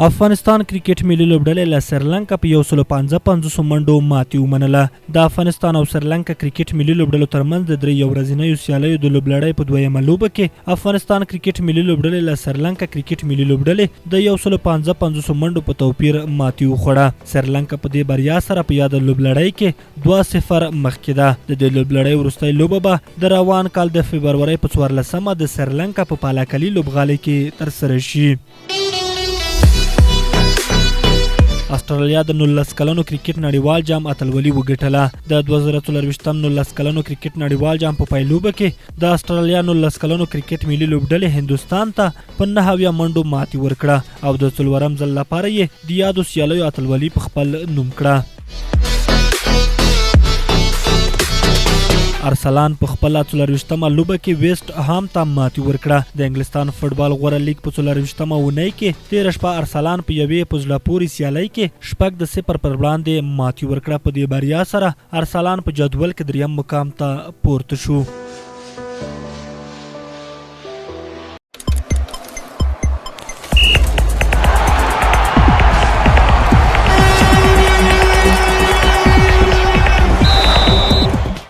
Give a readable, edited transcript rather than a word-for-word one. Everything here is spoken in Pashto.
افغانستان کرکټ ملي لوبډلې له سریلانکا په 155 منډو ماتې ومنله. د افغانستان او سریلانکا کرکټ ملي لوبډلو ترمنځ د 3 ورځنیو سیالیو د لوبلړۍ په دویمه لوبه کې افغانستان کرکټ ملي لوبډلې له سریلانکا کرکټ ملي لوبډلې د 155 منډو په توپیر ماتې وخوړه. سریلانکا په دې بریا سره په یاد لوبلړۍ کې 2-0 مخکې ده. د دې لوبلړۍ وروستۍ لوبه به د روان کال د فبرورۍ په 14مه د سریلانکا په پالاکلي لوبغالي کې ترسره شي. استرالیا د 19 کلنو کرکټ نړیوال جام اتلولي وګټله. د 2024 19 کلنو کرکټ نړیوال جام په پایلوبه کې د استرالیا 19 کلنو کرکټ ملي لوبډلې هندوستان ته په 9 منډو ماتې ورکړه او د څلورم ځل لپاره یې د یادو سیالیو اتلولي په خپل نوم کړه. ارسلان په خپل 24مه لوبه کې ویسټ هام ته ماتې ورکړه. د انګلستان فوټبال غوره لیګ په 24مه اونۍ کې تېره شپه ارسلان په یوې په زړه پورې سیالۍ کې 0 پر وړاندې ماتې ورکړه. په دې بریا سره ارسلان په جدول کې 3م مقام ته پورته شو.